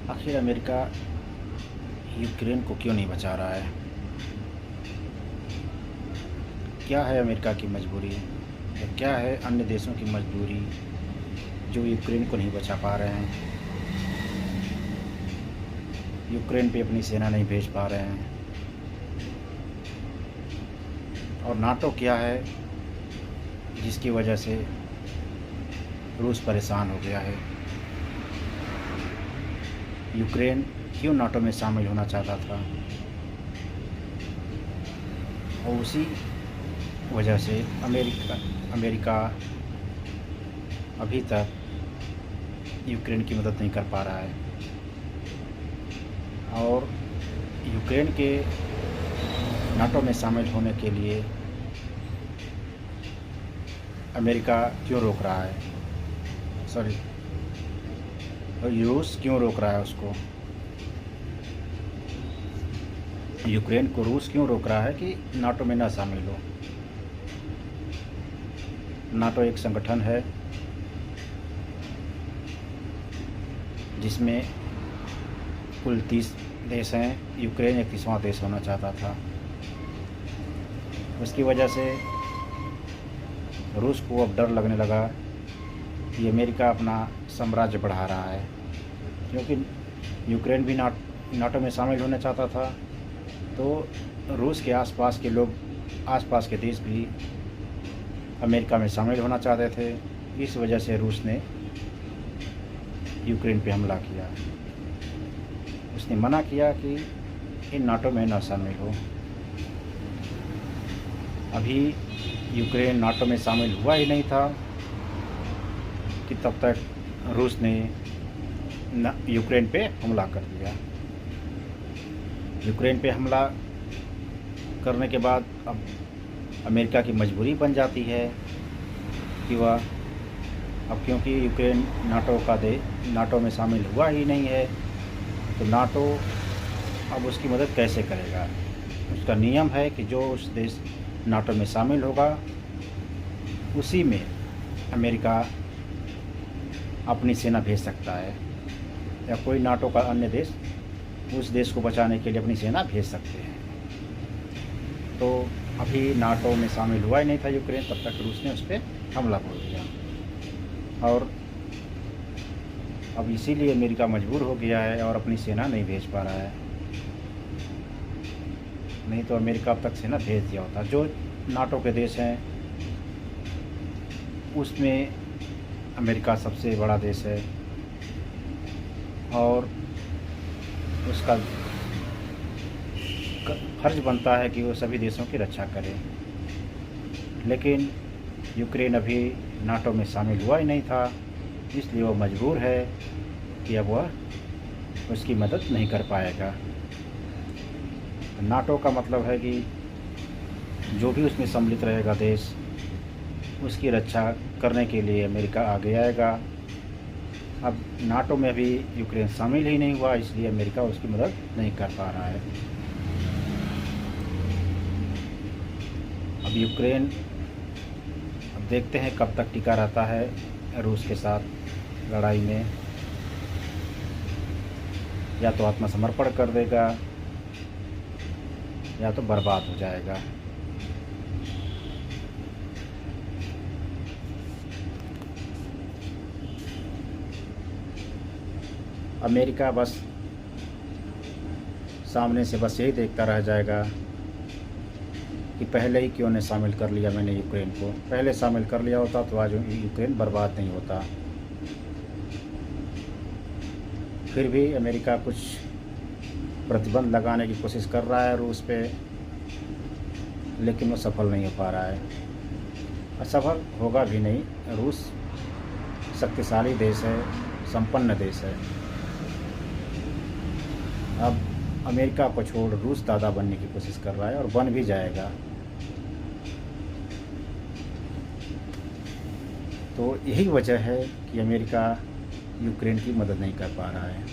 आखिर America Ukraine को क्यों नहीं बचा रहा है? क्या है अमेरिका की मजबूरी या क्या है अन्य देशों की मजबूरी जो यूक्रेन को नहीं बचा पा रहे हैं, यूक्रेन पे अपनी सेना नहीं भेज पा रहे हैं? और नाटो क्या है जिसकी वजह से रूस परेशान हो गया है? यूक्रेन क्यों नाटो में शामिल होना चाहता था और उसी वजह से अमेरिका अभी तक यूक्रेन की मदद नहीं कर पा रहा है। और यूक्रेन के नाटो में शामिल होने के लिए अमेरिका क्यों रोक रहा है, सॉरी, रूस क्यों रोक रहा है उसको? यूक्रेन को रूस क्यों रोक रहा है कि नाटो में ना शामिल हो? नाटो एक संगठन है जिसमें कुल 30 देश हैं। यूक्रेन 31वां देश होना चाहता था। उसकी वजह से रूस को अब डर लगने लगा कि अमेरिका अपना साम्राज्य बढ़ा रहा है, क्योंकि यूक्रेन भी नाटो में शामिल होना चाहता था। तो रूस के आसपास के लोग, आसपास के देश भी अमेरिका में शामिल होना चाहते थे। इस वजह से रूस ने यूक्रेन पे हमला किया। उसने मना किया कि इन नाटो में न शामिल हो। अभी यूक्रेन नाटो में शामिल हुआ ही नहीं था कि तब तक रूस ने यूक्रेन पे हमला कर दिया। यूक्रेन पे हमला करने के बाद अब अमेरिका की मजबूरी बन जाती है कि वह अब, क्योंकि यूक्रेन नाटो में शामिल हुआ ही नहीं है, तो नाटो अब उसकी मदद कैसे करेगा? उसका नियम है कि जो उस देश नाटो में शामिल होगा उसी में अमेरिका अपनी सेना भेज सकता है, या कोई नाटो का अन्य देश उस देश को बचाने के लिए अपनी सेना भेज सकते हैं। तो अभी नाटो में शामिल हुआ ही नहीं था यूक्रेन, तब तक रूस ने उस पर हमला बोल दिया। और अब इसीलिए अमेरिका मजबूर हो गया है और अपनी सेना नहीं भेज पा रहा है। नहीं तो अमेरिका अब तक सेना भेज दिया होता। जो नाटो के देश हैं उसमें अमेरिका सबसे बड़ा देश है और उसका फर्ज बनता है कि वो सभी देशों की रक्षा करे। लेकिन यूक्रेन अभी नाटो में शामिल हुआ ही नहीं था, इसलिए वो मजबूर है कि अब वह उसकी मदद नहीं कर पाएगा। नाटो का मतलब है कि जो भी उसमें सम्मिलित रहेगा देश, उसकी रक्षा करने के लिए अमेरिका आगे आएगा। अब नाटो में अभी यूक्रेन शामिल ही नहीं हुआ, इसलिए अमेरिका उसकी मदद नहीं कर पा रहा है। अब यूक्रेन, अब देखते हैं कब तक टिका रहता है रूस के साथ लड़ाई में। या तो आत्मसमर्पण कर देगा या तो बर्बाद हो जाएगा। अमेरिका बस सामने से बस यही देखता रह जाएगा कि पहले ही क्यों नहीं शामिल कर लिया मैंने यूक्रेन को। पहले शामिल कर लिया होता तो आज यूक्रेन बर्बाद नहीं होता। फिर भी अमेरिका कुछ प्रतिबंध लगाने की कोशिश कर रहा है रूस पे, लेकिन वो सफल नहीं हो पा रहा है और सफल होगा भी नहीं। रूस शक्तिशाली देश है, संपन्न देश है। अब अमेरिका को छोड़ रूस दादा बनने की कोशिश कर रहा है और बन भी जाएगा। तो यही वजह है कि अमेरिका यूक्रेन की मदद नहीं कर पा रहा है।